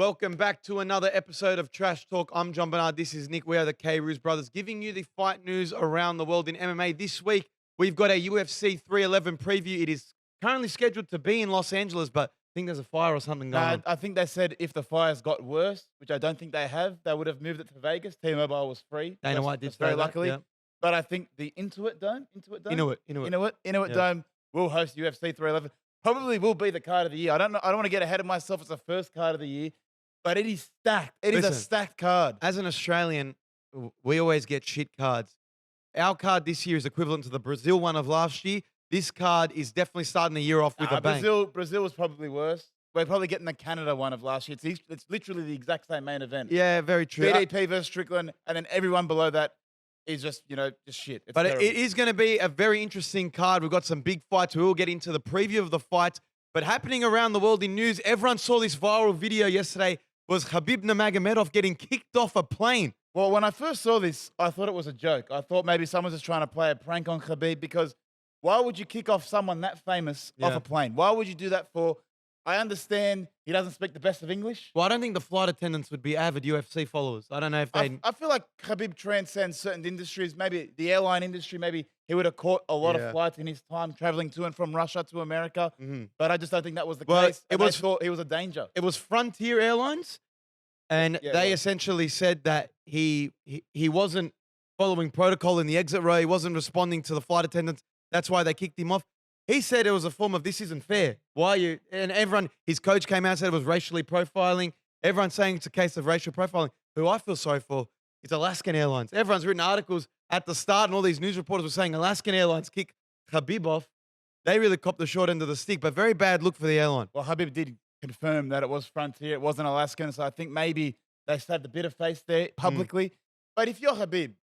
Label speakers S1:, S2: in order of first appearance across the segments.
S1: Welcome back to another episode of Trash Talk. I'm Jon-Bernard. This is Nick. We are the K-Roos brothers giving you the fight news around the world in MMA. This week, we've got a UFC 311 preview. It is currently scheduled to be in Los Angeles, but I think there's a fire or something going on.
S2: I think they said if the fires got worse, which I don't think they have, they would have moved it to Vegas. T-Mobile was free.
S1: Dana White did
S2: That's
S1: say
S2: very
S1: that,
S2: luckily.
S1: yeah.
S2: But I think the Inuit Dome
S1: Yeah.
S2: Dome will host UFC 311. Probably will be the card of the year. I don't want to get ahead of myself. It's the first card of the year, but it is stacked. It is a stacked card.
S1: As an Australian, we always get shit cards. Our card this year is equivalent to the Brazil one of last year. This card is definitely starting the year off with a bang.
S2: Brazil was probably worse. We're probably getting the Canada one of last year. It's literally the exact same main event.
S1: Yeah, very true.
S2: BDP versus Strickland, and then everyone below that is just shit. It's terrible.
S1: It is going to be a very interesting card. We've got some big fights. We will get into the preview of the fights. But happening around the world in news, everyone saw this viral video yesterday, was Khabib Nurmagomedov getting kicked off a plane.
S2: Well, when I first saw this, I thought it was a joke. I thought maybe someone's just trying to play a prank on Khabib, because why would you kick off someone that famous off a plane? Why would you do that for? I understand he doesn't speak the best of English.
S1: Well, I don't think the flight attendants would be avid UFC followers. I don't know if they...
S2: I feel like Khabib transcends certain industries. Maybe the airline industry, maybe he would have caught a lot of flights in his time traveling to and from Russia to America. But I just don't think that was the case. They thought he was a danger.
S1: It was Frontier Airlines, and they essentially said that he wasn't following protocol in the exit row. He wasn't responding to the flight attendants. That's why they kicked him off. He said it was a form of, this isn't fair. Why are you? And everyone, his coach came out and said it was racially profiling. Everyone's saying it's a case of racial profiling. Who I feel sorry for is Alaskan Airlines. Everyone's written articles at the start, and all these news reporters were saying Alaskan Airlines kick Khabib off. They really copped the short end of the stick, but very bad look for the airline.
S2: Well, Khabib did confirm that it was Frontier. It wasn't Alaskan, so I think maybe they saved a bit of face there publicly. But if you're Khabib,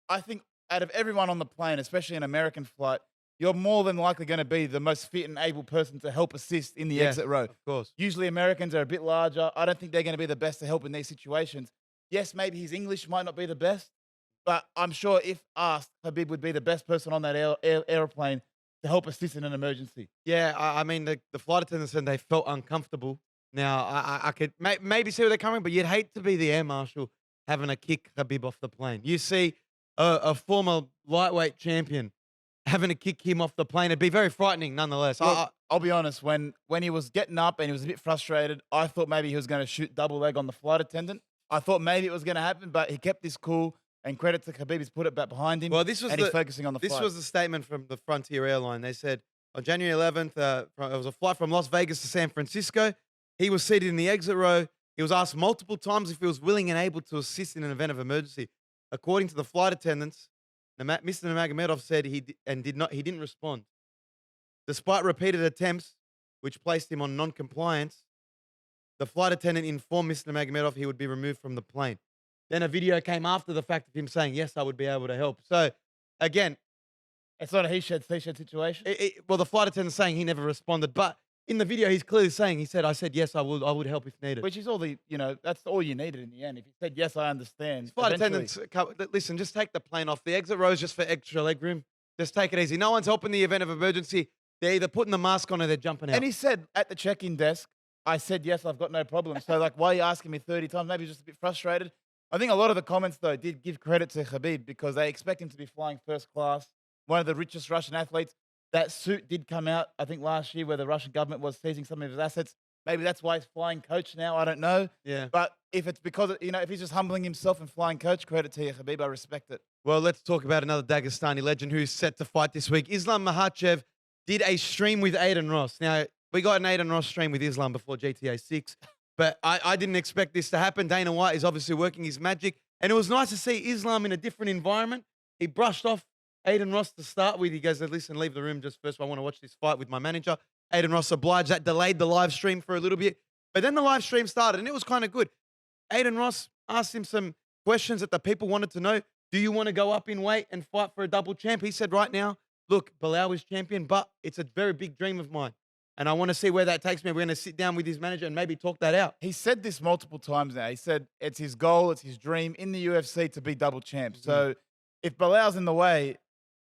S2: I think out of everyone on the plane, especially an American flight, you're more than likely going to be the most fit and able person to help assist in the exit row.
S1: Of course.
S2: Usually Americans are a bit larger. I don't think they're going to be the best to help in these situations. Yes, maybe his English might not be the best, but I'm sure if asked, Khabib would be the best person on that airplane to help assist in an emergency.
S1: Yeah, I mean, the flight attendants said they felt uncomfortable. Now, I could maybe see where they're coming, but you'd hate to be the air marshal having to kick Khabib off the plane. You see a former lightweight champion having to kick him off the plane. It'd be very frightening nonetheless.
S2: Look, I'll be honest, when he was getting up and he was a bit frustrated, I thought maybe he was going to shoot double leg on the flight attendant. I thought maybe it was going to happen, but he kept this cool, and credit to Khabib, he's put it back behind him.
S1: Well,
S2: he's focusing on the fight.
S1: This was the statement from the Frontier airline. They said on January 11th, it was a flight from Las Vegas to San Francisco. He was seated in the exit row. He was asked multiple times if he was willing and able to assist in an event of emergency. According to the flight attendants, Mr. Nurmagomedov said he didn't respond. Despite repeated attempts, which placed him on non-compliance, the flight attendant informed Mr. Nurmagomedov he would be removed from the plane. Then a video came after the fact of him saying, yes, I would be able to help. So, again,
S2: it's not a he said situation.
S1: Well, the flight attendant saying he never responded, but in the video, he's clearly saying, I said, yes, I would help if needed.
S2: Which is all that's all you needed in the end. If he said, yes, I understand.
S1: Flight attendants, listen, just take the plane off. The exit row is just for extra leg room. Just take it easy. No one's helping the event of emergency. They're either putting the mask on or they're jumping out.
S2: And he said at the check-in desk, I said, yes, I've got no problem. So, why are you asking me 30 times? Maybe he's just a bit frustrated. I think a lot of the comments, though, did give credit to Khabib because they expect him to be flying first class, one of the richest Russian athletes. That suit did come out, I think, last year where the Russian government was seizing some of his assets. Maybe that's why he's flying coach now. I don't know.
S1: Yeah.
S2: But if it's because, if he's just humbling himself and flying coach, credit to you, Khabib. I respect it.
S1: Well, let's talk about another Dagestani legend who's set to fight this week. Islam Makhachev did a stream with Adin Ross. Now, we got an Adin Ross stream with Islam before GTA 6, but I didn't expect this to happen. Dana White is obviously working his magic, and it was nice to see Islam in a different environment. He brushed off Adin Ross to start with. He goes, listen, leave the room just first. I want to watch this fight with my manager. Adin Ross obliged. That delayed the live stream for a little bit. But then the live stream started, and it was kind of good. Adin Ross asked him some questions that the people wanted to know. Do you want to go up in weight and fight for a double champ? He said right now, look, Belal is champion, but it's a very big dream of mine. And I want to see where that takes me. We're going to sit down with his manager and maybe talk that out.
S2: He said this multiple times now. He said it's his goal, it's his dream in the UFC to be double champ. So if Belal's in the way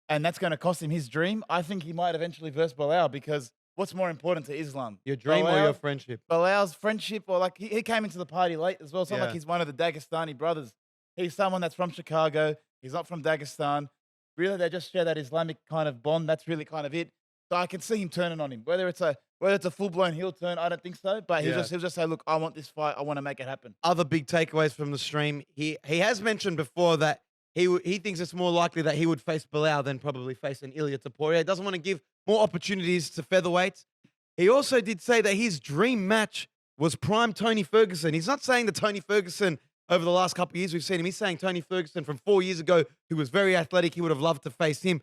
S2: and that's going to cost him his dream, I think he might eventually verse Belal because what's more important to Islam?
S1: Your dream or your
S2: Belal-
S1: friendship?
S2: Belal's friendship, or like he came into the party late as well. It's not like
S1: Yeah.
S2: he's one of the Dagestani brothers. He's someone that's from Chicago. He's not from Dagestan. Really, they just share that Islamic kind of bond. That's really kind of it. So I can see him turning on him. Whether it's a full blown heel turn, I don't think so. But
S1: Yeah.
S2: he'll just say, look, I want this fight. I want to make it happen.
S1: Other big takeaways from the stream. He has mentioned before that he thinks it's more likely that he would face Belal than probably face an Ilia Topuria. He doesn't want to give more opportunities to featherweights. He also did say that his dream match was prime Tony Ferguson. He's not saying that Tony Ferguson over the last couple of years we've seen him. He's saying Tony Ferguson from 4 years ago, who was very athletic. He would have loved to face him.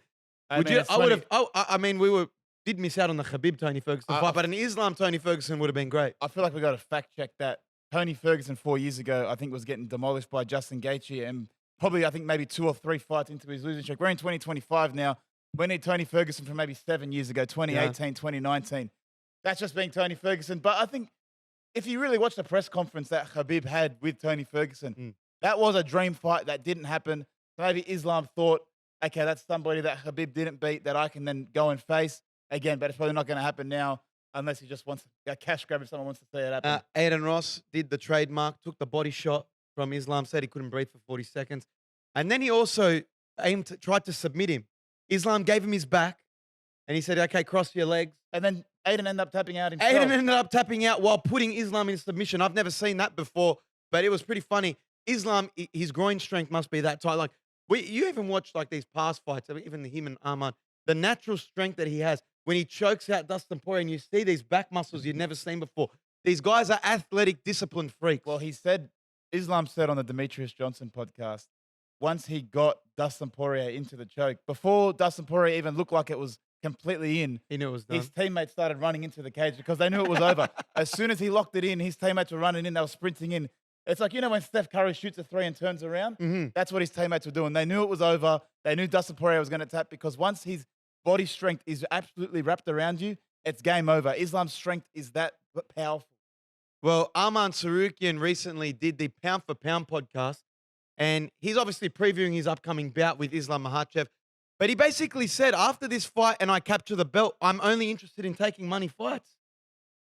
S2: I mean, it's funny.
S1: I mean, did miss out on the Khabib Tony Ferguson fight, but an Islam Tony Ferguson would have been great.
S2: I feel like we got to fact check that. Tony Ferguson 4 years ago, I think, was getting demolished by Justin Gaethje, and probably I think maybe 2 or 3 fights into his losing streak. We're in 2025 now. We need Tony Ferguson from maybe 7 years ago, 2018, 2019. That's just being Tony Ferguson. But I think if you really watch the press conference that Khabib had with Tony Ferguson, that was a dream fight that didn't happen. So maybe Islam thought, okay, that's somebody that Khabib didn't beat that I can then go and face again. But it's probably not going to happen now unless he just wants a cash grab if someone wants to see it happen.
S1: Adin Ross did the trademark, took the body shot from Islam, said he couldn't breathe for 40 seconds. And then he also tried to submit him. Islam gave him his back, and he said, okay, cross your legs.
S2: And then Adin ended up tapping out himself.
S1: Adin ended up tapping out while putting Islam in submission. I've never seen that before, but it was pretty funny. Islam, his groin strength must be that tight. Like, you even watch like these past fights, even him and Arman, the natural strength that he has when he chokes out Dustin Poirier, and you see these back muscles you've never seen before. These guys are athletic, disciplined freaks.
S2: Well, Islam said on the Demetrius Johnson podcast, once he got Dustin Poirier into the choke, before Dustin Poirier even looked like it was completely in,
S1: he knew it was done.
S2: His teammates started running into the cage because they knew it was over. As soon as he locked it in, his teammates were running in, they were sprinting in. It's like, when Steph Curry shoots a 3 and turns around? That's what his teammates were doing. They knew it was over. They knew Dustin Poirier was going to tap because once his body strength is absolutely wrapped around you, it's game over. Islam's strength is that powerful.
S1: Well, Arman Tsarukyan recently did the Pound for Pound podcast, and he's obviously previewing his upcoming bout with Islam Makhachev. But he basically said, after this fight and I capture the belt, I'm only interested in taking money fights,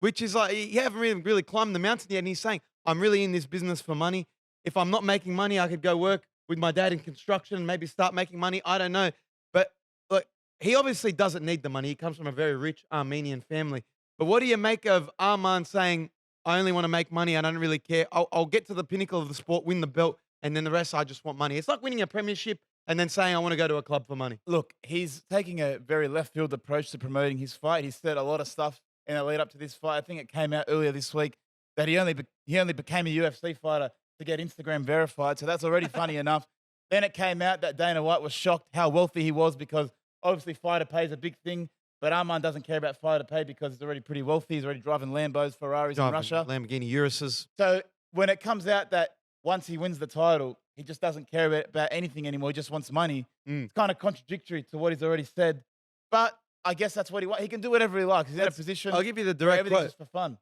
S1: which is like, you haven't really climbed the mountain yet. And he's saying, I'm really in this business for money. If I'm not making money, I could go work with my dad in construction and maybe start making money. I don't know. But look, he obviously doesn't need the money. He comes from a very rich Armenian family. But what do you make of Arman saying, I only want to make money. I don't really care. I'll get to the pinnacle of the sport, win the belt, and then the rest, I just want money. It's like winning a premiership and then saying, I want to go to a club for money.
S2: Look, he's taking a very left field approach to promoting his fight. He said a lot of stuff in the lead up to this fight. I think it came out earlier this week that he only became a UFC fighter to get Instagram verified. So that's already funny enough. Then it came out that Dana White was shocked how wealthy he was because obviously fighter pay is a big thing. But Arman doesn't care about fighter pay because he's already pretty wealthy. He's already driving Lambos, Ferraris in Russia.
S1: Lamborghini Uruses.
S2: So when it comes out that once he wins the title, he just doesn't care about anything anymore. He just wants money. It's kind of contradictory to what he's already said. But I guess that's what he wants. He can do whatever he likes. He's in a position.
S1: I'll give you the direct
S2: everything's
S1: quote.
S2: just for fun.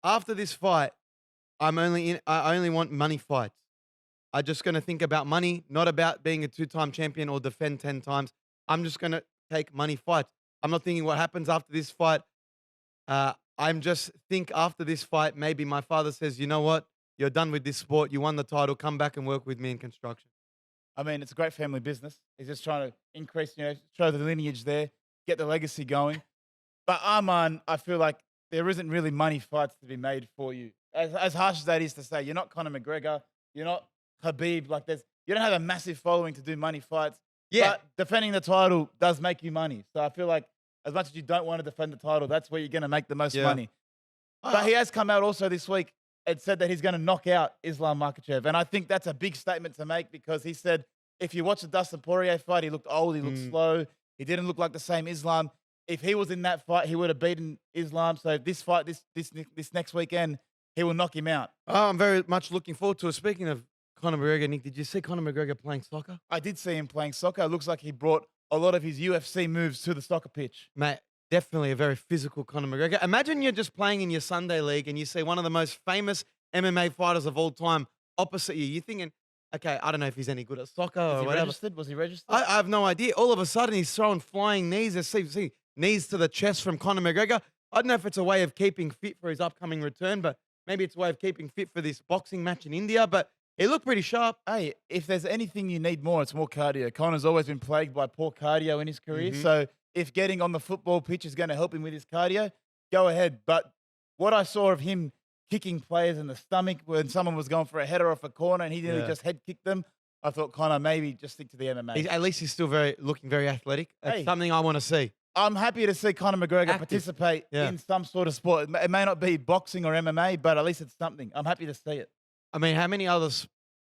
S1: After this fight, I only want money fights. I'm just going to think about money, not about being a 2-time champion or defend 10 times. I'm just going to take money fights. I'm not thinking what happens after this fight. I'm just think after this fight, maybe my father says, you know what? You're done with this sport. You won the title. Come back and work with me in construction.
S2: I mean, it's a great family business. He's just trying to increase, show the lineage there, get the legacy going. But Arman, I feel like there isn't really money fights to be made for you. As harsh as that is to say, you're not Conor McGregor. You're not Khabib. You don't have a massive following to do money fights.
S1: Yeah.
S2: But defending the title does make you money. So I feel like as much as you don't want to defend the title, that's where you're going to make the most money. But he has come out also this week and said that he's going to knock out Islam Makhachev. And I think that's a big statement to make because he said, if you watch the Dustin Poirier fight, he looked old, he looked slow. He didn't look like the same Islam. If he was in that fight, he would have beaten Islam. So this fight, this next weekend, he will knock him out.
S1: Oh, I'm very much looking forward to it. Speaking of Conor McGregor, Nick, did you see Conor McGregor playing soccer?
S2: I did see him playing soccer. It looks like he brought a lot of his UFC moves to the soccer pitch.
S1: Mate, definitely a very physical Conor McGregor. Imagine you're just playing in your Sunday league and you see one of the most famous MMA fighters of all time opposite you. You're thinking, okay, I don't know if he's any good at soccer or whatever.
S2: Was he registered?
S1: I have no idea. All of a sudden, he's throwing flying knees. See, knees to the chest from Conor McGregor. I don't know if it's a way of keeping fit for his upcoming return, but maybe it's a way of keeping fit for this boxing match in India. But he looked pretty sharp.
S2: Hey, if there's anything you need more, it's more cardio. Connor's always been plagued by poor cardio in his career.
S1: Mhm.
S2: So if getting on the football pitch is going to help him with his cardio, go ahead. But what I saw of him kicking players in the stomach when someone was going for a header off a corner and he nearly
S1: Yeah.
S2: just head kicked them, I thought, Connor, maybe just stick to the MMA.
S1: At least he's still looking very athletic. That's
S2: Hey.
S1: something I want to see.
S2: I'm happy to see Conor McGregor
S1: Active.
S2: participate
S1: Yeah.
S2: in some sort of sport. It may not be boxing or MMA, but at least it's something. I'm happy to see it.
S1: I mean, how many other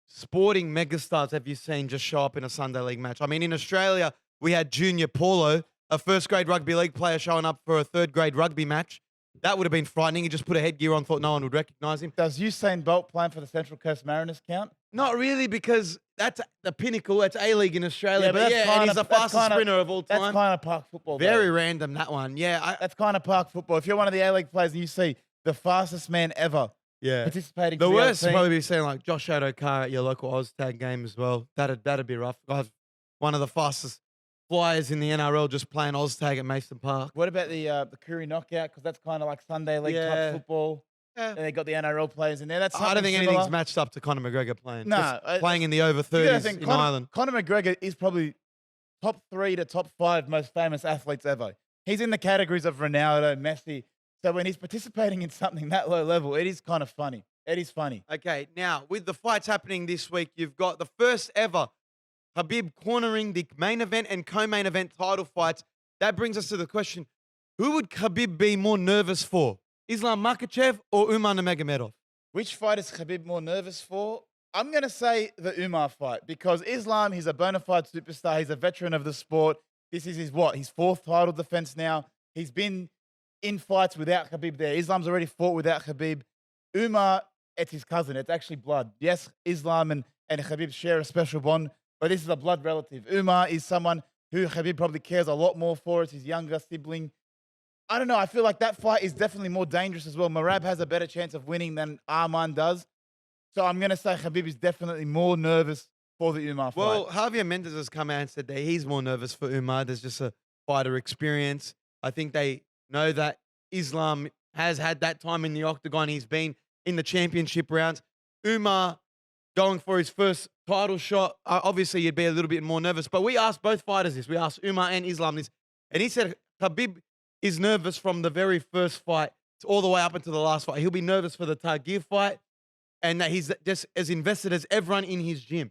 S1: sporting megastars have you seen just show up in a Sunday League match? I mean, in Australia, we had Junior Paulo, a first grade rugby league player, showing up for a third grade rugby match. That would have been frightening. He just put a headgear on, thought no one would recognize him.
S2: Does Usain Bolt playing for the Central Coast Mariners count?
S1: Not really, because that's the pinnacle. That's A-League in Australia.
S2: Yeah, but
S1: but
S2: that's
S1: and he's the
S2: that's
S1: fastest sprinter of all
S2: That's
S1: time.
S2: kind of park football.
S1: Very
S2: though.
S1: random, that one. Yeah.
S2: That's kind of park football. If you're one of the A-League players and you see the fastest man ever
S1: Yeah.
S2: participating,
S1: The
S2: for
S1: worst
S2: other
S1: would
S2: team,
S1: probably be seeing like Josh Adokar at your local Oztag game as well. That'd be rough. Guys, one of the fastest flyers in the NRL just playing Oztag at Mason Park.
S2: What about the Curry knockout? Because that's kind of like Sunday League
S1: Yeah.
S2: type football.
S1: Yeah.
S2: And they got the NRL players in there. That's
S1: I don't
S2: something
S1: think
S2: similar.
S1: anything's matched up to Conor McGregor playing.
S2: No,
S1: Just playing in the over
S2: You gotta
S1: 30s
S2: think
S1: in Ireland.
S2: Conor McGregor is probably top 3 to top 5 most famous athletes ever. He's in the categories of Ronaldo, Messi. So when he's participating in something that low level, it is kind of funny. It is funny.
S1: Okay, now with the fights happening this week, you've got the first ever Khabib cornering the main event and co-main event title fights. That brings us to the question, who would Khabib be more nervous for? Islam Makhachev or Umar Nurmagomedov?
S2: Which fight is Khabib more nervous for? I'm going to say the Umar fight because Islam, he's a bona fide superstar. He's a veteran of the sport. This is his 4th title defense now. He's been in fights without Khabib there. Islam's already fought without Khabib. Umar, it's his cousin. It's actually blood. Yes, Islam and Khabib share a special bond, but this is a blood relative. Umar is someone who Khabib probably cares a lot more for. It's his younger sibling. I don't know. I feel like that fight is definitely more dangerous as well. Merab has a better chance of winning than Arman does. So I'm going to say Khabib is definitely more nervous for the Umar fight.
S1: Well, Javier Mendez has come out and said that he's more nervous for Umar. There's just a fighter experience. I think they know that Islam has had that time in the octagon. He's been in the championship rounds. Umar going for his first title shot. Obviously, you'd be a little bit more nervous. But we asked both fighters this. We asked Umar and Islam this. And he said Khabib is nervous from the very first fight all the way up into the last fight. He'll be nervous for the Tagir fight and that he's just as invested as everyone in his gym.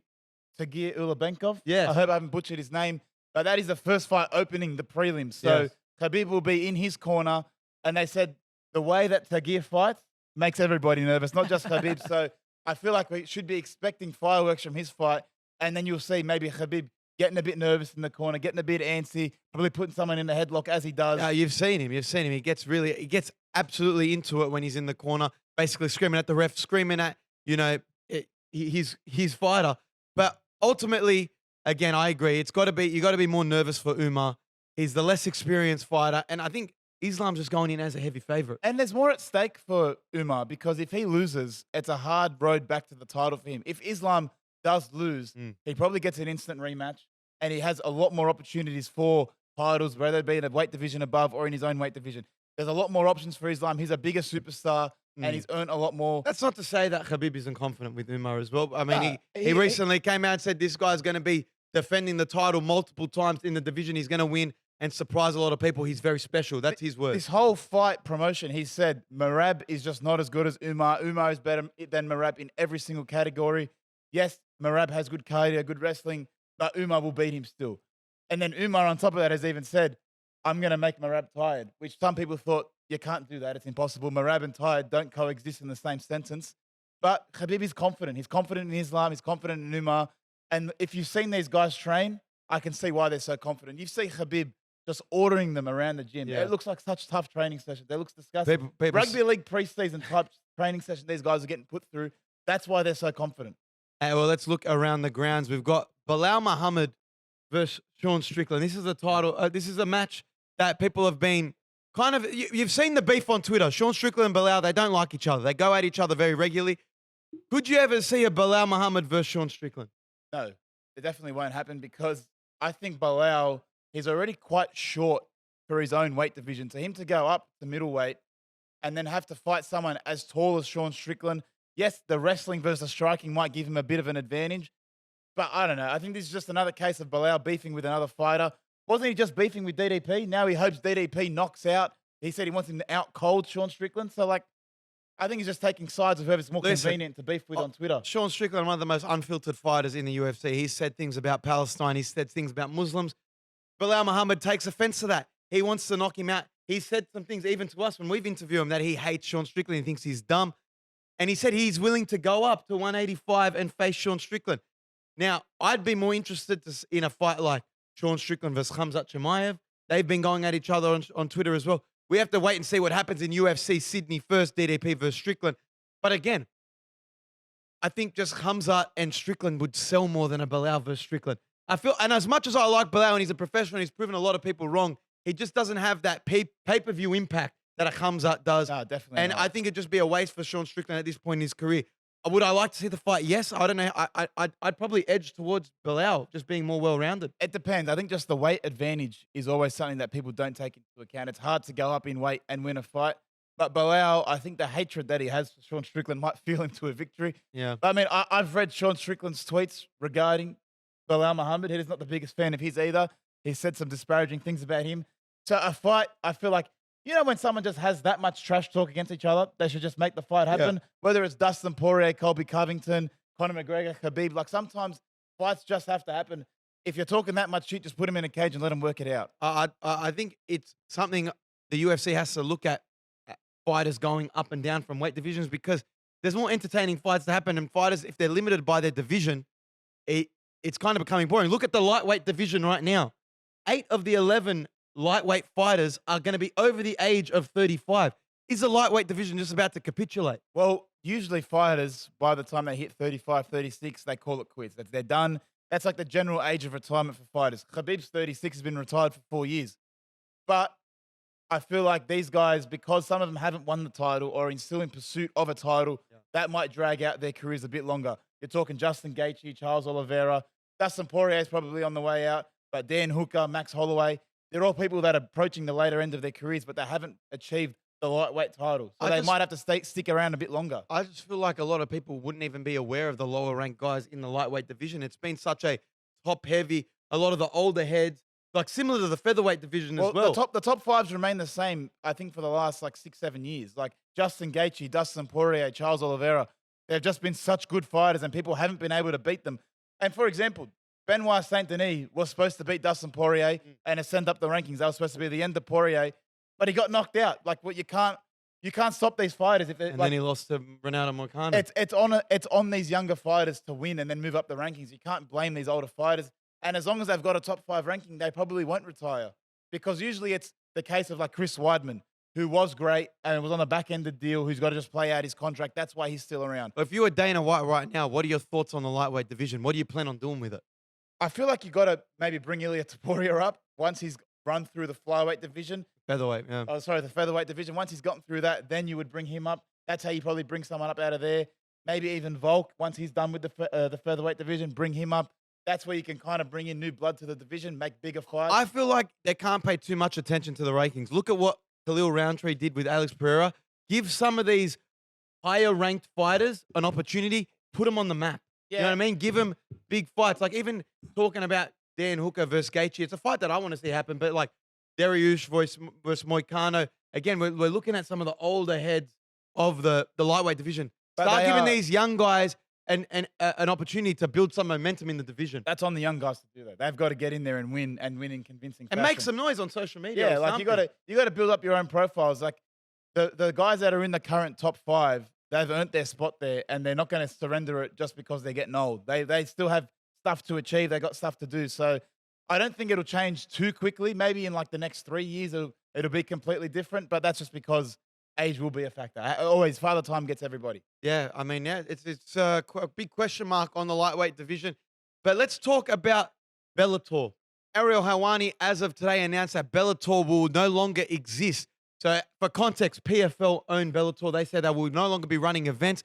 S2: Tagir Ulabenkov.
S1: Yes.
S2: I hope I haven't butchered his name. But that is the first fight opening the prelims. So
S1: Yes.
S2: Khabib will be in his corner. And they said the way that Tagir fights makes everybody nervous, not just Khabib. So I feel like we should be expecting fireworks from his fight. And then you'll see maybe Khabib getting a bit nervous in the corner, getting a bit antsy, probably putting someone in the headlock as he does.
S1: You've seen him. You've seen him. He gets absolutely into it when he's in the corner, basically screaming at the ref, screaming at, his fighter. But ultimately, again, I agree. You got to be more nervous for Umar. He's the less experienced fighter. And I think Islam's just going in as a heavy favorite.
S2: And there's more at stake for Umar because if he loses, it's a hard road back to the title for him. If Islam does lose, he probably gets an instant rematch and he has a lot more opportunities for titles, whether it be in a weight division above or in his own weight division. There's a lot more options for Islam. He's a bigger superstar and he's earned a lot more.
S1: That's not to say that Khabib isn't confident with Umar as well. I mean,
S2: Nah,
S1: he recently came out and said this guy's going to be defending the title multiple times in the division. He's going to win and surprise a lot of people. He's very special. That's his word.
S2: This whole fight promotion, he said Merab is just not as good as Umar. Umar is better than Merab in every single category. Yes, Merab has good cardio, good wrestling, but Umar will beat him still. And then Umar, on top of that, has even said, I'm going to make Merab tired, which some people thought, you can't do that. It's impossible. Merab and tired don't coexist in the same sentence. But Khabib is confident. He's confident in Islam. He's confident in Umar. And if you've seen these guys train, I can see why they're so confident. You've seen Khabib just ordering them around the gym.
S1: Yeah.
S2: It looks like such tough training sessions. They look disgusting.
S1: People
S2: Rugby league preseason type training session these guys are getting put through. That's why they're so confident.
S1: Well, let's look around the grounds. We've got Belal Muhammad versus Sean Strickland. This is a title. This is a match that people have been kind of. You've seen the beef on Twitter. Sean Strickland and Belal, they don't like each other. They go at each other very regularly. Could you ever see a Belal Muhammad versus Sean Strickland?
S2: No, it definitely won't happen because I think Belal, he's already quite short for his own weight division. To him to go up to middleweight and then have to fight someone as tall as Sean Strickland. Yes, the wrestling versus striking might give him a bit of an advantage, but I don't know. I think this is just another case of Belal beefing with another fighter. Wasn't he just beefing with DDP? Now he hopes DDP knocks out. He said he wants him to out cold Sean Strickland. So, like, I think he's just taking sides of whoever's more convenient to beef with on Twitter.
S1: Sean Strickland, one of the most unfiltered fighters in the UFC. He's said things about Palestine. He's said things about Muslims. Belal Muhammad takes offense to that. He wants to knock him out. He said some things even to us when we've interviewed him that he hates Sean Strickland and thinks he's dumb. And he said he's willing to go up to 185 and face Sean Strickland. Now, I'd be more interested in a fight like Sean Strickland versus Khamzat Chimaev. They've been going at each other on Twitter as well. We have to wait and see what happens in UFC Sydney first, DDP versus Strickland. But again, I think just Khamzat and Strickland would sell more than a Belal versus Strickland. I feel, and as much as I like Belal and he's a professional, he's proven a lot of people wrong, he just doesn't have that pay-per-view impact that a Khamzat does.
S2: No, definitely
S1: And
S2: not.
S1: I think it'd just be a waste for Sean Strickland at this point in his career. Would I like to see the fight? Yes. I don't know. I'd probably edge towards Belal just being more well-rounded.
S2: It depends. I think just the weight advantage is always something that people don't take into account. It's hard to go up in weight and win a fight. But Belal, I think the hatred that he has for Sean Strickland might fuel him to a victory.
S1: Yeah.
S2: But I mean, I've read Sean Strickland's tweets regarding Belal Muhammad. He is not the biggest fan of his either. He said some disparaging things about him. So a fight, I feel like, you know, when someone just has that much trash talk against each other, they should just make the fight happen.
S1: Yeah.
S2: Whether it's Dustin Poirier, Colby Covington, Conor McGregor, Khabib, like sometimes fights just have to happen. If you're talking that much shit, just put him in a cage and let him work it out.
S1: I think it's something the UFC has to look at fighters going up and down from weight divisions because there's more entertaining fights to happen. And fighters, if they're limited by their division, it's kind of becoming boring. Look at the lightweight division right now. 8 of the 11 lightweight fighters are going to be over the age of 35. Is the lightweight division just about to capitulate?
S2: Well, usually fighters, by the time they hit 35, 36, they call it quits. They're done. That's like the general age of retirement for fighters. Khabib's 36, has been retired for 4 years. But I feel like these guys, because some of them haven't won the title or are still in pursuit of a title, that might drag out their careers a bit longer. You're talking Justin Gaethje, Charles Oliveira. Dustin Poirier is probably on the way out. But Dan Hooker, Max Holloway, they're all people that are approaching the later end of their careers, but they haven't achieved the lightweight title. So they might have to stick around a bit longer.
S1: I just feel like a lot of people wouldn't even be aware of the lower ranked guys in the lightweight division. It's been such a top heavy, a lot of the older heads, like similar to the featherweight division as well.
S2: The top fives remain the same, I think, for the last like 6-7 years. Like Justin Gaethje, Dustin Poirier, Charles Oliveira, they've just been such good fighters and people haven't been able to beat them. And for example, Benoit Saint Denis was supposed to beat Dustin Poirier and ascend up the rankings. That was supposed to be the end of Poirier, but he got knocked out. Like, what you can't stop these fighters if
S1: and then he lost to Ronaldo Moicano.
S2: It's on these younger fighters to win and then move up the rankings. You can't blame these older fighters. And as long as they've got a top 5 ranking, they probably won't retire because usually it's the case of like Chris Weidman, who was great and was on a back-ended deal, who's got to just play out his contract. That's why he's still around.
S1: If you were Dana White right now, what are your thoughts on the lightweight division? What do you plan on doing with it?
S2: I feel like you got to maybe bring Ilia Topuria up once he's run through the flyweight division.
S1: Featherweight, yeah.
S2: Oh, sorry, the featherweight division. Once he's gotten through that, then you would bring him up. That's how you probably bring someone up out of there. Maybe even Volk, once he's done with the featherweight division, bring him up. That's where you can kind of bring in new blood to the division, make bigger fights.
S1: I feel like they can't pay too much attention to the rankings. Look at what Khalil Roundtree did with Alex Pereira. Give some of these higher ranked fighters an opportunity, put them on the map.
S2: Yeah.
S1: You know what I mean? Give them big fights. Like even talking about Dan Hooker versus Gaethje, it's a fight that I want to see happen. But like Dariush versus Moicano, again, we're looking at some of the older heads of the lightweight division.
S2: But
S1: Start giving these young guys an opportunity to build some momentum in the division.
S2: That's on the young guys to do that. They've got to get in there and win in convincing
S1: And
S2: fashion.
S1: make some noise on social media.
S2: Yeah, like you got to build up your own profiles. Like the guys that are in the current top 5, they've earned their spot there, and they're not going to surrender it just because they're getting old. They still have stuff to achieve. They got stuff to do. So I don't think it'll change too quickly. Maybe in like the next 3 years, it'll be completely different. But that's just because age will be a factor. Always, father time gets everybody.
S1: Yeah, I mean, yeah, it's a big question mark on the lightweight division. But let's talk about Bellator. Ariel Helwani, as of today, announced that Bellator will no longer exist. So for context, PFL own Bellator. They said they will no longer be running events.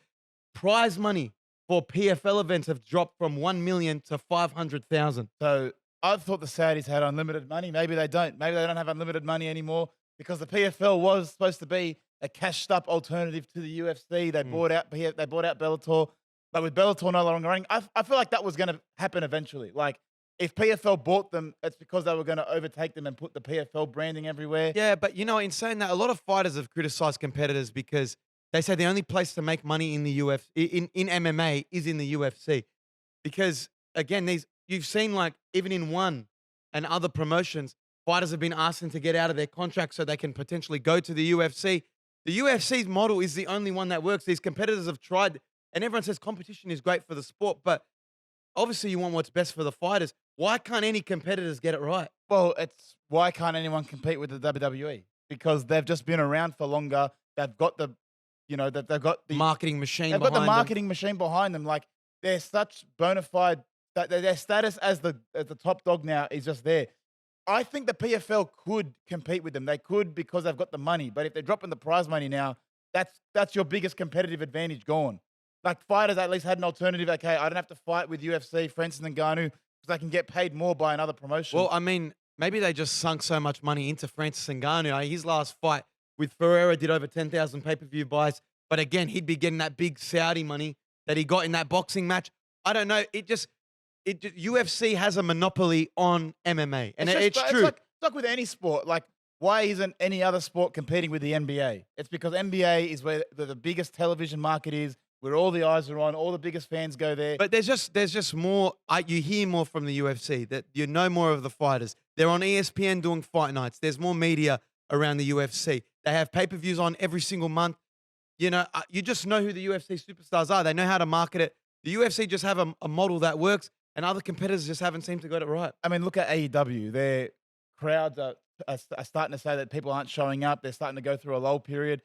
S1: Prize money for PFL events have dropped from 1 million to 500,000.
S2: So I thought the Saudis had unlimited money. Maybe they don't. Maybe they don't have unlimited money anymore because the PFL was supposed to be a cashed-up alternative to the UFC. They bought out Bellator, but with Bellator no longer running, I feel like that was going to happen eventually. Like if PFL bought them, it's because they were going to overtake them and put the PFL branding everywhere.
S1: Yeah, but in saying that, a lot of fighters have criticized competitors because they say the only place to make money in the UFC, in MMA, is in the UFC. Because again, you've seen like even in ONE and other promotions, fighters have been asking to get out of their contract so they can potentially go to the UFC. The UFC's model is the only one that works. These competitors have tried, and everyone says competition is great for the sport, but obviously you want what's best for the fighters. Why can't any competitors get it right?
S2: Well, it's why can't anyone compete with the WWE? Because they've just been around for longer. They've got the, they've got the
S1: Marketing machine
S2: They've
S1: behind
S2: got the
S1: them.
S2: marketing machine behind them. Like they're such bona fide that their status as the top dog now is just there. I think the PFL could compete with them. They could because they've got the money. But if they're dropping the prize money now, that's your biggest competitive advantage gone. Like fighters at least had an alternative. Okay, I don't have to fight with UFC, Francis Ngannou, because I can get paid more by another promotion.
S1: Well, I mean, maybe they just sunk so much money into Francis Ngannou. His last fight with Ferreira did over 10,000 pay-per-view buys. But again, he'd be getting that big Saudi money that he got in that boxing match. I don't know. UFC has a monopoly on MMA. And it's true.
S2: It's like with any sport. Like, why isn't any other sport competing with the NBA? It's because NBA is where the biggest television market is, where all the eyes are on, all the biggest fans go there.
S1: But there's just more. You hear more from the UFC, that you know more of the fighters. They're on ESPN doing fight nights. There's more media around the UFC. They have pay-per-views on every single month. You just know who the UFC superstars are. They know how to market it. The UFC just have a model that works, and other competitors just haven't seemed to get it right.
S2: I mean, look at AEW. Their crowds are starting to say that people aren't showing up. They're starting to go through a lull period,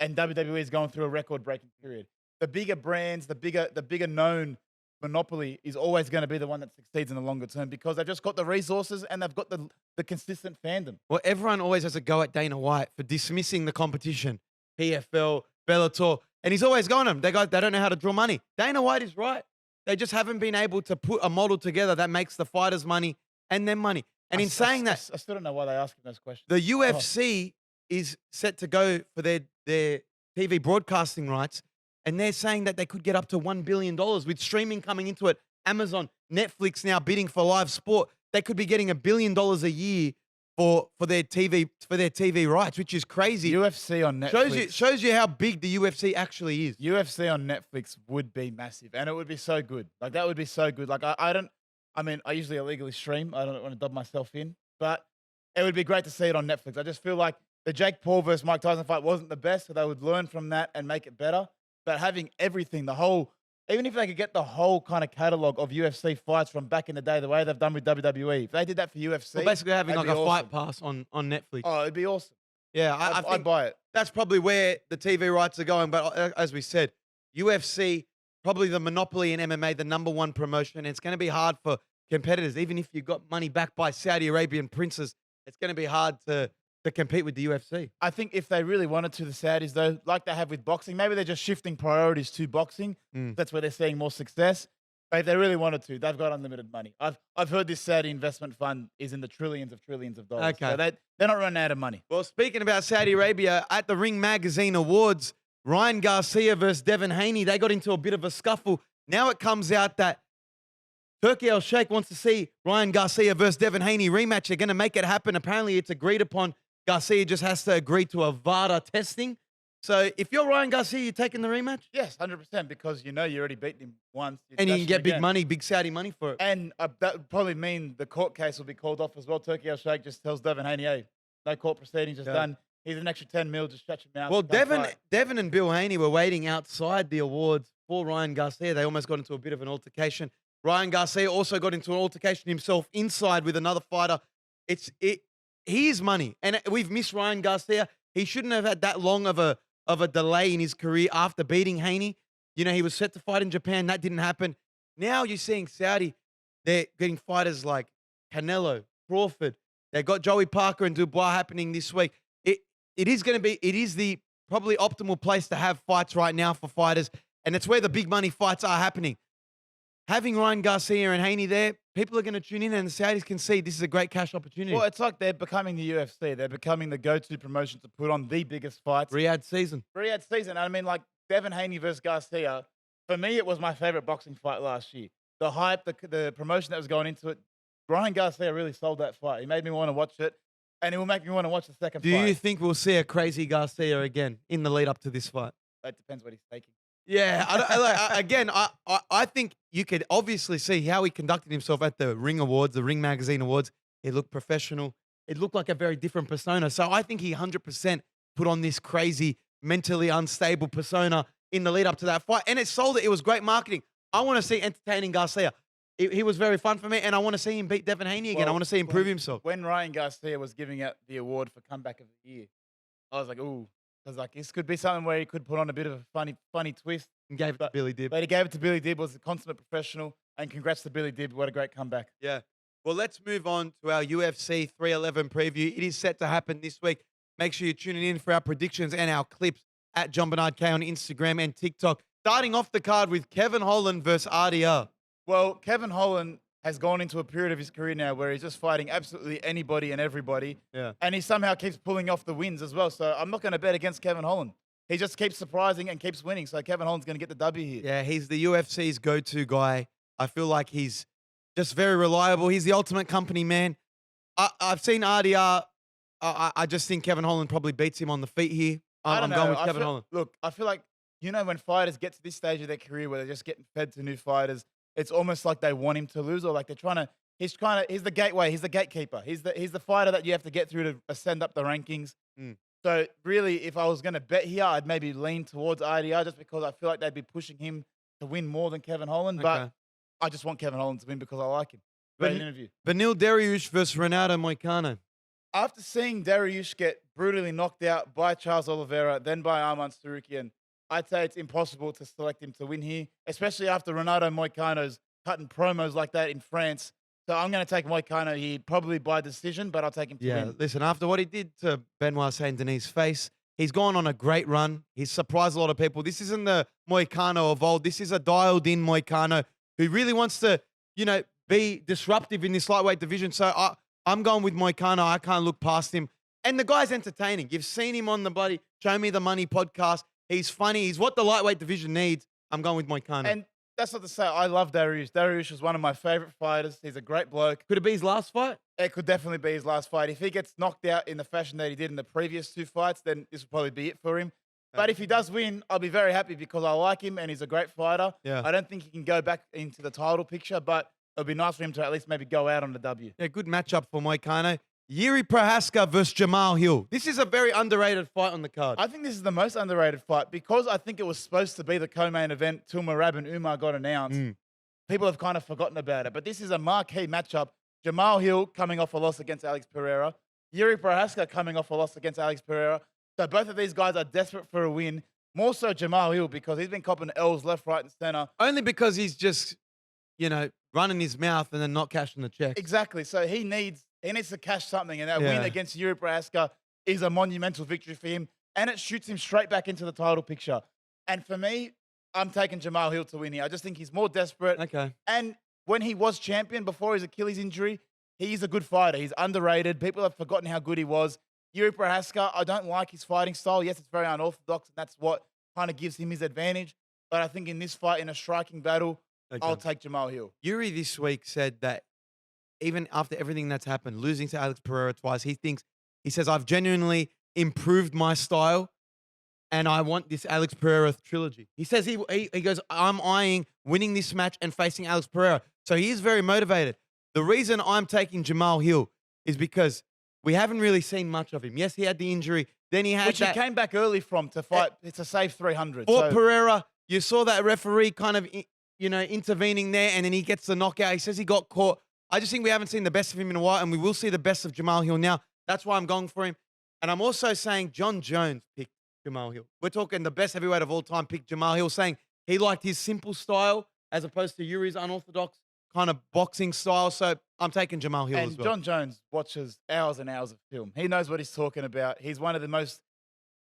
S2: and WWE is going through a record-breaking period. The bigger brands, the bigger known monopoly is always going to be the one that succeeds in the longer term because they've just got the resources and they've got the consistent fandom.
S1: Well, everyone always has a go at Dana White for dismissing the competition, PFL, Bellator, and he's always going them. They don't know how to draw money. Dana White is right. They just haven't been able to put a model together that makes the fighters money and them money. And in saying that,
S2: I still don't know why they ask him those questions.
S1: The UFC is set to go for their TV broadcasting rights, and they're saying that they could get up to $1 billion with streaming coming into it. Amazon, Netflix now bidding for live sport. They could be getting $1 billion a year for their TV rights, which is crazy.
S2: UFC on Netflix
S1: shows you how big the UFC actually is.
S2: UFC on Netflix would be massive, and it would be so good. Like that would be so good. Like I usually illegally stream. I don't want to dub myself in, but it would be great to see it on Netflix. I just feel like the Jake Paul versus Mike Tyson fight wasn't the best, so they would learn from that and make it better. But having everything, even if they could get the whole kind of catalog of UFC fights from back in the day, the way they've done with WWE, if they did that for UFC,
S1: well, basically having like a
S2: awesome.
S1: fight pass on Netflix.
S2: Oh, it'd be awesome.
S1: Yeah, I think
S2: I'd buy it.
S1: That's probably where the TV rights are going. But as we said, UFC, probably the monopoly in MMA, the number one promotion. And it's going to be hard for competitors. Even if you've got money backed by Saudi Arabian princes, it's going to be hard to compete with the UFC.
S2: I think if they really wanted to, the Saudis, though, like they have with boxing, maybe they're just shifting priorities to boxing. That's where they're seeing more success. But if they really wanted to, they've got unlimited money. I've heard this Saudi investment fund is in the trillions of dollars.
S1: Okay.
S2: So they're not running out of money.
S1: Well, speaking about Saudi Arabia, at the Ring Magazine Awards, Ryan Garcia versus Devin Haney, they got into a bit of a scuffle. Now it comes out that Turki Al-Sheikh wants to see Ryan Garcia versus Devin Haney rematch. They're going to make it happen. Apparently, it's agreed upon. Garcia just has to agree to a VADA testing. So if you're Ryan Garcia, you're taking the rematch?
S2: Yes, 100%, because you already beaten him once.
S1: And you can get big money, big Saudi money for it.
S2: And that would probably mean the court case will be called off as well. Turki Al-Sheikh just tells Devin Haney, hey, no court proceedings, just done. He's an extra 10 mil, just shut your mouth.
S1: Well, Devin and Bill Haney were waiting outside the awards for Ryan Garcia. They almost got into a bit of an altercation. Ryan Garcia also got into an altercation himself inside with another fighter. He is money, and we've missed Ryan Garcia. He shouldn't have had that long of a delay in his career after beating Haney. He was set to fight in Japan. That didn't happen. Now you're seeing Saudi. They're getting fighters like Canelo, Crawford. They got Joey Parker and Dubois happening this week. It is the probably optimal place to have fights right now for fighters, and it's where the big money fights are happening. having Ryan Garcia and Haney there, people are going to tune in, and the Saudis can see this is a great cash opportunity.
S2: Well, it's like they're becoming the UFC. They're becoming the go-to promotion to put on the biggest fights.
S1: Riyadh season.
S2: Riyadh season. I mean, like Devin Haney versus Garcia. For me, it was my favorite boxing fight last year. The hype, the promotion that was going into it. Ryan Garcia really sold that fight. He made me want to watch it, and it will make me want to watch the second
S1: Do
S2: fight.
S1: you think we'll see a crazy Garcia again in the lead up to this fight?
S2: That depends what he's taking.
S1: Yeah, I think you could obviously see how he conducted himself at the Ring Awards, the Ring Magazine Awards. He looked professional. It looked like a very different persona. So I think he 100% put on this crazy, mentally unstable persona in the lead up to that fight. And it sold it. It was great marketing. I want to see entertaining Garcia. He was very fun for me, and I want to see him beat Devin Haney again. I want to see him prove himself.
S2: When Ryan Garcia was giving out the award for comeback of the year, I was like, ooh. I was like, this could be something where he could put on a bit of a funny twist.
S1: And gave it to Billy Dib.
S2: But he gave it to Billy Dib, was a consummate professional, and congrats to Billy Dib. What a great comeback.
S1: Yeah. Well, let's move on to our UFC 311 preview. It is set to happen this week. Make sure you're tuning in for our predictions and our clips at Jon-Bernard K on Instagram and TikTok. Starting off the card with Kevin Holland versus RDR.
S2: Well, Kevin Holland has gone into a period of his career now where he's just fighting absolutely anybody and everybody.
S1: Yeah.
S2: And he somehow keeps pulling off the wins as well. So I'm not going to bet against Kevin Holland. He just keeps surprising and keeps winning. So Kevin Holland's going to get the W here.
S1: Yeah, he's the UFC's go-to guy. I feel like he's just very reliable. He's the ultimate company man. I've seen RDR. I just think Kevin Holland probably beats him on the feet here. I'm going with Kevin Holland.
S2: Look, I feel like, when fighters get to this stage of their career where they're just getting fed to new fighters, it's almost like they want him to lose, or like they're trying to. He's the gateway. He's the gatekeeper. He's the fighter that you have to get through to ascend up the rankings. So really, if I was going to bet here, I'd maybe lean towards RDR just because I feel like they'd be pushing him to win more than Kevin Holland. But I just want Kevin Holland to win because I like him. Great interview.
S1: Beneil Dariush versus Renato Moicano.
S2: After seeing Dariush get brutally knocked out by Charles Oliveira, then by Arman Tsarukyan, I'd say it's impossible to select him to win here, especially after Renato Moicano's cutting promos like that in France. So I'm going to take Moicano here, probably by decision, but I'll take him to win.
S1: Listen, after what he did to Benoit Saint-Denis' face, he's gone on a great run. He's surprised a lot of people. This isn't the Moicano of old. This is a dialed-in Moicano who really wants to, be disruptive in this lightweight division. So I'm going with Moicano. I can't look past him. And the guy's entertaining. You've seen him on the bloody Show Me the Money podcast. He's funny. He's what the lightweight division needs. I'm going with Moicano.
S2: And that's not to say I love Dariush. Dariush is one of my favorite fighters. He's a great bloke.
S1: Could it be his last fight?
S2: It could definitely be his last fight. If he gets knocked out in the fashion that he did in the previous two fights, then this will probably be it for him. But if he does win, I'll be very happy because I like him and he's a great fighter.
S1: Yeah.
S2: I don't think he can go back into the title picture, but it'll be nice for him to at least maybe go out on the W.
S1: Yeah, good matchup for Moicano. Yuri Prohaska versus Jamal Hill. This is a very underrated fight on the card.
S2: I think this is the most underrated fight because I think it was supposed to be the co-main event till Merab and Umar got announced. People have kind of forgotten about it. But this is a marquee matchup. Jamal Hill coming off a loss against Alex Pereira. Yuri Prohaska coming off a loss against Alex Pereira. So both of these guys are desperate for a win. More so Jamal Hill because he's been copping L's left, right, and center.
S1: Only because he's just, running his mouth and then not cashing the check.
S2: Exactly. So he needs to cash something. And that win against Yuri Prohaska is a monumental victory for him. And it shoots him straight back into the title picture. And for me, I'm taking Jamal Hill to win here. I just think he's more desperate.
S1: Okay.
S2: And when he was champion before his Achilles injury, he's a good fighter. He's underrated. People have forgotten how good he was. Yuri Prohaska, I don't like his fighting style. Yes, it's very unorthodox, and that's what kind of gives him his advantage. But I think in this fight, in a striking battle, I'll take Jamal Hill.
S1: Yuri this week said that even after everything that's happened, losing to Alex Pereira twice, he says, I've genuinely improved my style and I want this Alex Pereira trilogy. He says he goes, I'm eyeing winning this match and facing Alex Pereira. So he is very motivated. The reason I'm taking Jamal Hill is because we haven't really seen much of him. Yes, he had the injury. Then he had
S2: Which he came back early from to fight. It's a save 300.
S1: For Pereira, you saw that referee kind of, intervening there, and then he gets the knockout. He says he got caught. I just think we haven't seen the best of him in a while, and we will see the best of Jamal Hill now. That's why I'm going for him. And I'm also saying John Jones picked Jamal Hill. We're talking the best heavyweight of all time picked Jamal Hill, saying he liked his simple style as opposed to Yuri's unorthodox kind of boxing style. So I'm taking Jamal Hill as well.
S2: And John Jones watches hours and hours of film. He knows what he's talking about. He's one of the most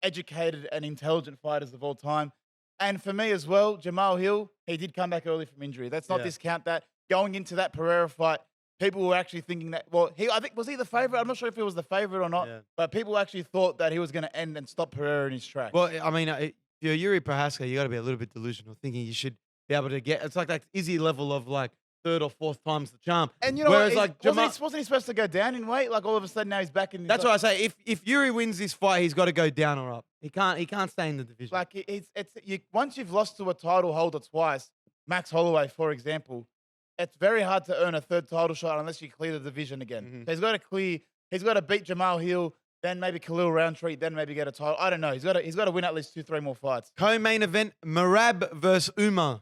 S2: educated and intelligent fighters of all time. And for me as well, Jamal Hill, he did come back early from injury. Let's not
S1: Yeah.
S2: discount that. Going into that Pereira fight, people were actually thinking that, well, I think, was he the favorite? I'm not sure if he was the favorite or not,
S1: Yeah.
S2: but people actually thought that he was going to end and stop Pereira in his tracks.
S1: Well, I mean, if you're Yuri Prohaska, you got to be a little bit delusional, thinking you should be able to get. It's like that easy level of like third or fourth times the charm.
S2: and you know
S1: Whereas
S2: what?
S1: like Jamal,
S2: Wasn't he supposed to go down in weight? Like all of a sudden now he's back in.
S1: that's what I say. If Yuri wins this fight, he's got to go down or up. He can't stay in the division.
S2: Like once you've lost to a title holder twice, Max Holloway, for example, it's very hard to earn a third title shot unless you clear the division again.
S1: Mhm.
S2: So he's got to beat Jamal Hill, then maybe Khalil Roundtree, then maybe get a title. I don't know. He's got to win at least 2-3 more fights.
S1: Co-main event: Merab versus Umar.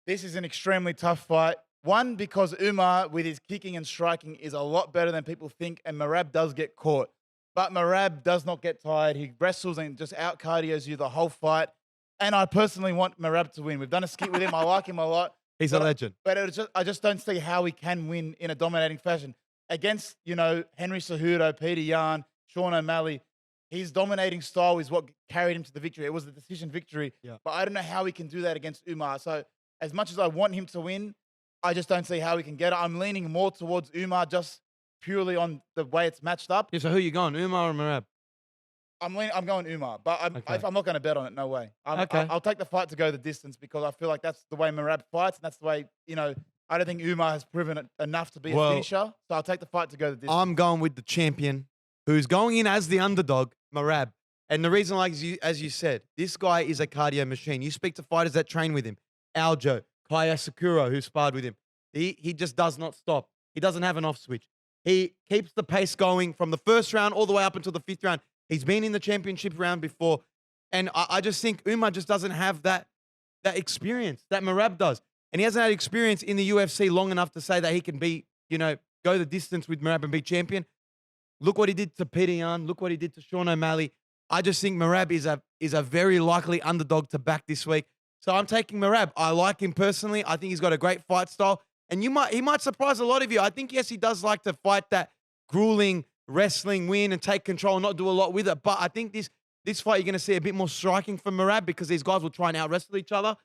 S2: This is an extremely tough fight. One, because Umar, with his kicking and striking, is a lot better than people think, and Merab does get caught. But Merab does not get tired. He wrestles and just out-cardios you the whole fight. And I personally want Merab to win. We've done a skit with him. I like him a lot.
S1: He's a legend.
S2: But I just don't see how he can win in a dominating fashion. Against, Henry Cejudo, Peter Yan, Sean O'Malley, his dominating style is what carried him to the victory. It was the decision victory.
S1: Yeah.
S2: But I don't know how he can do that against Umar. So as much as I want him to win, I just don't see how he can get it. I'm leaning more towards Umar just purely on the way it's matched up.
S1: Yeah, so who you going, Umar or Merab?
S2: I'm going Umar, but
S1: Okay.
S2: I'm not going to bet on it. No way.
S1: Okay.
S2: I'll take the fight to go the distance because I feel like that's the way Merab fights, and that's the way, I don't think Umar has proven it enough to be a finisher. So I'll take the fight to go the distance.
S1: I'm going with the champion, who's going in as the underdog, Merab. And the reason, like as you said, this guy is a cardio machine. You speak to fighters that train with him, Aljo, Kaya Sakura, who sparred with him. He just does not stop. He doesn't have an off switch. He keeps the pace going from the first round all the way up until the fifth round. He's been in the championship round before. And I just think Umar just doesn't have that experience that Merab does. And he hasn't had experience in the UFC long enough to say that he can be, go the distance with Merab and be champion. Look what he did to Peter Yan. Look what he did to Sean O'Malley. I just think Merab is a very likely underdog to back this week. So I'm taking Merab. I like him personally. I think he's got a great fight style. And he might surprise a lot of you. I think, yes, he does like to fight that grueling wrestling win and take control and not do a lot with it. But I think this fight, you're going to see a bit more striking from Merab because these guys will try and out-wrestle each other.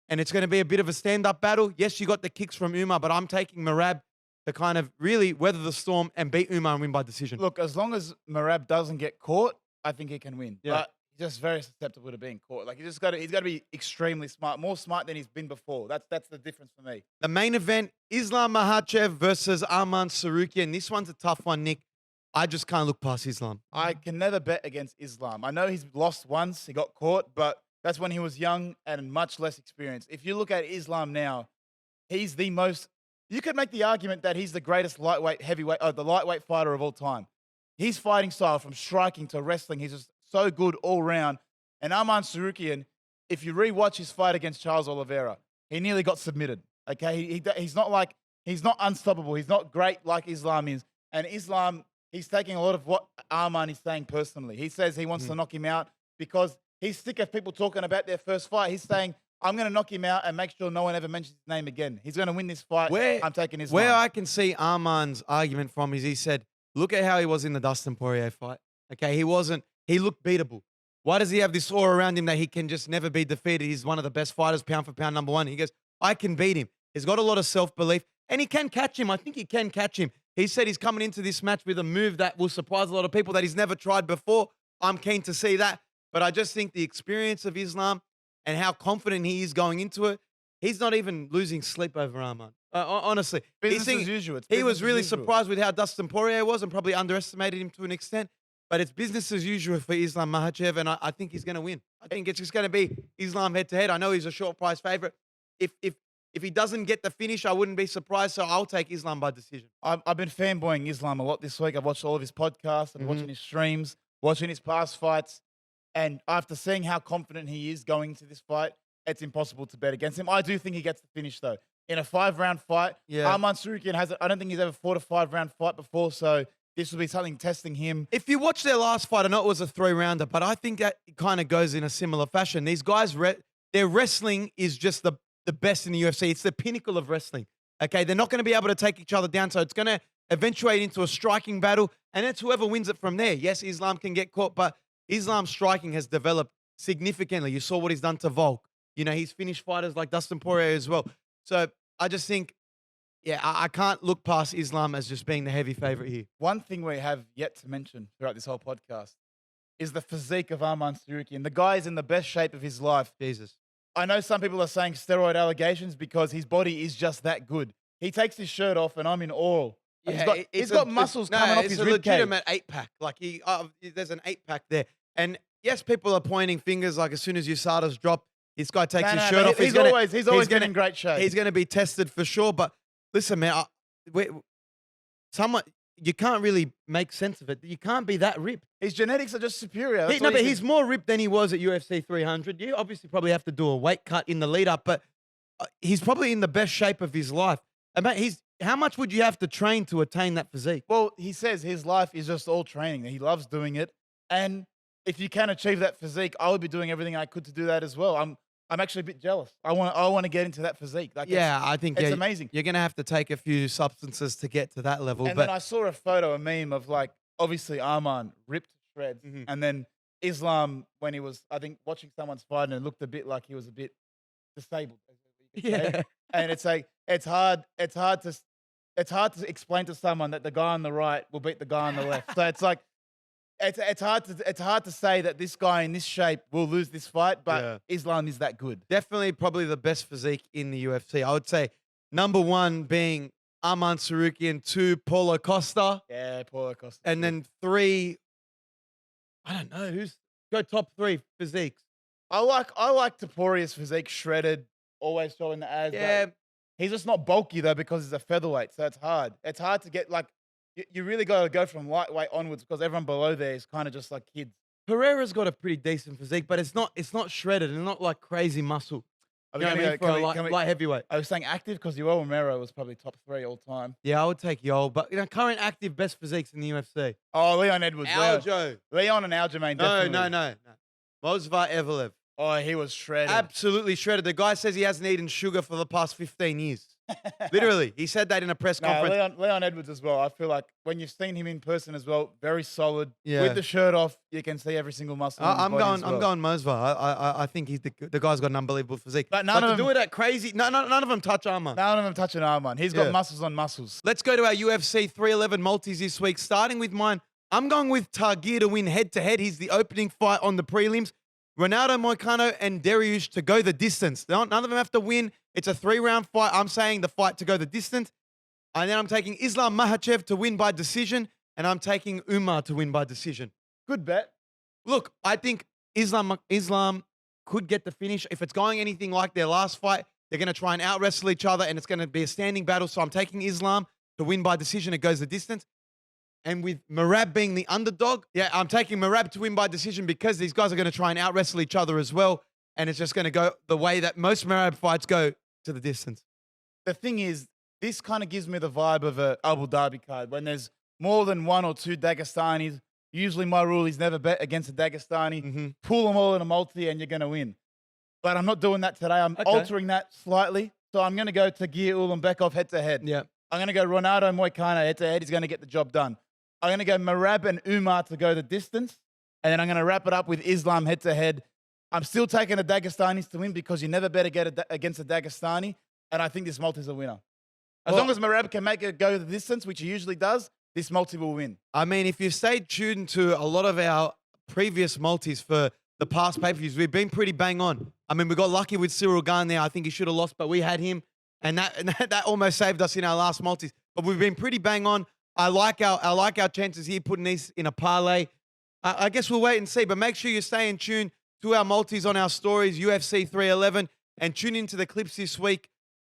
S1: And it's going to be a bit of a stand-up battle. Yes, you got the kicks from Umar, but I'm taking Merab to kind of really weather the storm and beat Umar and win by decision.
S2: Look, as long as Merab doesn't get caught, I think he can win.
S1: Yeah.
S2: But he's just very susceptible to being caught. Like he's got to be extremely smart, more smart than he's been before. That's the difference for me.
S1: The main event, Islam Makhachev versus Arman Tsarukyan. This one's a tough one, Nick. I just can't look past Islam.
S2: I can never bet against Islam. I know he's lost once, he got caught, but that's when he was young and much less experienced. If you look at Islam now, he's the most. You could make the argument that he's the greatest the lightweight fighter of all time. His fighting style, from striking to wrestling, he's just so good all round. And Arman Tsarukyan, if you rewatch his fight against Charles Oliveira, he nearly got submitted. Okay, he's not unstoppable. He's not great like Islam is. And Islam, he's taking a lot of what Arman is saying personally. He says he wants to knock him out because he's sick of people talking about their first fight. He's saying, I'm going to knock him out and make sure no one ever mentions his name again. He's going to win this fight. I'm taking Islam.
S1: Where I can see Arman's argument from is he said, look at how he was in the Dustin Poirier fight. Okay, he looked beatable. Why does he have this aura around him that he can just never be defeated? He's one of the best fighters, pound for pound, number one. He goes, I can beat him. He's got a lot of self-belief, and he can catch him. I think he can catch him. He said he's coming into this match with a move that will surprise a lot of people that he's never tried before. I'm keen to see that. But I just think the experience of Islam and how confident he is going into it, he's not even losing sleep over Arman. Honestly.
S2: Business as usual.
S1: He was really surprised with how Dustin Poirier was and probably underestimated him to an extent. But it's business as usual for Islam Makhachev, and I think he's going to win. I think it's just going to be Islam head-to-head. I know he's a short price favorite. If he doesn't get the finish, I wouldn't be surprised, so I'll take Islam by decision.
S2: I've been fanboying Islam a lot this week. I've watched all of his podcasts and watching his streams, watching his past fights. And after seeing how confident he is going into this fight, it's impossible to bet against him. I do think he gets the finish, though. In a 5-round fight, Arman Tsarukyan I don't think he's ever fought a 5-round fight before, so this will be something testing him.
S1: If you watch their last fight, I know it was a 3-rounder, but I think that kind of goes in a similar fashion. These guys, their wrestling is just the best in the UFC. It's the pinnacle of wrestling. Okay, they're not going to be able to take each other down, so it's going to eventuate into a striking battle, and it's whoever wins it from there. Yes, Islam can get caught, but Islam's striking has developed significantly. You saw what he's done to Volk. You know, he's finished fighters like Dustin Poirier as well. So I just think, yeah, I can't look past Islam as just being the heavy favorite here.
S2: One thing we have yet to mention throughout this whole podcast is the physique of Arman Tsarukyan. The guy is in the best shape of his life.
S1: Jesus.
S2: I know some people are saying steroid allegations because his body is just that good. He takes his shirt off and I'm in awe.
S1: Yeah,
S2: he's got muscles coming off his rib cage.
S1: It's a legitimate 8-pack. Like, there's an 8-pack there. And yes, people are pointing fingers like as soon as USADA's drop, this guy takes his shirt off.
S2: He's always been in great shape.
S1: He's going to be tested for sure. But listen, man, you can't really make sense of it. You can't be that ripped.
S2: His genetics are just superior.
S1: But he's more ripped than he was at UFC 300. You obviously probably have to do a weight cut in the lead up, but he's probably in the best shape of his life. And mate, how much would you have to train to attain that physique?
S2: Well, he says his life is just all training. He loves doing it. And if you can achieve that physique, I would be doing everything I could to do that as well. I'm actually a bit jealous. I want to get into that physique. Like,
S1: I think
S2: it's amazing.
S1: You're going to have to take a few substances to get to that level.
S2: And then I saw a photo, a meme of like, obviously Arman ripped to shreds.
S1: Mm-hmm.
S2: And then Islam, when he was, I think, watching someone's fight and it looked a bit like he was a bit disabled.
S1: Yeah.
S2: And it's like, it's hard to explain to someone that the guy on the right will beat the guy on the left. So it's like, it's hard to say that this guy in this shape will lose this fight, but Islam is that good.
S1: Definitely probably the best physique in the UFC. I would say number 1 being Arman Tsarukyan, 2, Paulo Costa.
S2: Yeah, Paulo Costa.
S1: And then 3, I don't know, go top 3 physiques.
S2: I like Toporia's physique, shredded, always showing the abs.
S1: Yeah.
S2: He's just not bulky though because he's a featherweight, so it's hard. It's hard to get like, you really got to go from lightweight onwards because everyone below there is kind of just like kids.
S1: Pereira's got a pretty decent physique, but it's not shredded and not like crazy muscle.
S2: Are
S1: You know what I mean? For a light heavyweight.
S2: I was saying active because Yoel Romero was probably top 3 all time.
S1: Yeah, I would take Yoel, but current active best physiques in the UFC.
S2: Oh, Leon Edwards.
S1: Aljo.
S2: Leon and Aljamain, definitely.
S1: No. Mozvar Evelev.
S2: Oh, he was shredded.
S1: Absolutely shredded. The guy says he hasn't eaten sugar for the past 15 years. Literally. He said that in a press conference.
S2: Leon Edwards as well. I feel like when you've seen him in person as well, very solid.
S1: Yeah.
S2: With the shirt off, you can see every single muscle. I'm going
S1: Mozvar. I think the guy's got an unbelievable physique.
S2: But none of them
S1: do it at crazy. None of them touch Arman.
S2: None of them touching Arman. He's got muscles on muscles.
S1: Let's go to our UFC 311 multis this week. Starting with mine, I'm going with Targir to win head-to-head. He's the opening fight on the prelims. Ronaldo Moicano and Dariush to go the distance. None of them have to win. It's a 3-round fight. I'm saying the fight to go the distance. And then I'm taking Islam Makhachev to win by decision. And I'm taking Umar to win by decision.
S2: Good bet.
S1: Look, I think Islam could get the finish. If it's going anything like their last fight, they're going to try and out-wrestle each other, and it's going to be a standing battle. So I'm taking Islam to win by decision. It goes the distance. And with Merab being the underdog, I'm taking Merab to win by decision because these guys are going to try and out-wrestle each other as well. And it's just going to go the way that most Merab fights go, to the distance.
S2: The thing is, this kind of gives me the vibe of a Abu Dhabi card. When there's more than 1 or 2 Dagestanis, usually my rule is never bet against a Dagestani.
S1: Mm-hmm.
S2: Pull them all in a multi and you're going to win. But I'm not doing that today. I'm altering that slightly. So I'm going to go Tagir Ulanbekov head-to-head.
S1: Yeah.
S2: I'm going to go Ronaldo Moicano head-to-head. He's going to get the job done. I'm going to go Merab and Umar to go the distance. And then I'm going to wrap it up with Islam head-to-head. I'm still taking the Dagestanis to win because you never better get against a Dagestani. And I think this multi is a winner. As long as Merab can make it go the distance, which he usually does, this multi will win.
S1: I mean, if you stayed tuned to a lot of our previous multis for the past pay-per-views, we've been pretty bang on. I mean, we got lucky with Cyril Gane there. I think he should have lost, but we had him. And that almost saved us in our last multis. But we've been pretty bang on. I like our chances here, putting these in a parlay. I guess we'll wait and see, but make sure you stay in tune to our multis on our stories, UFC 311, and tune into the clips this week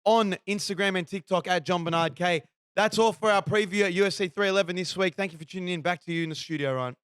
S1: on Instagram and TikTok at Jon-Bernard K. That's all for our preview at UFC 311 this week. Thank you for tuning in. Back to you in the studio, Ryan.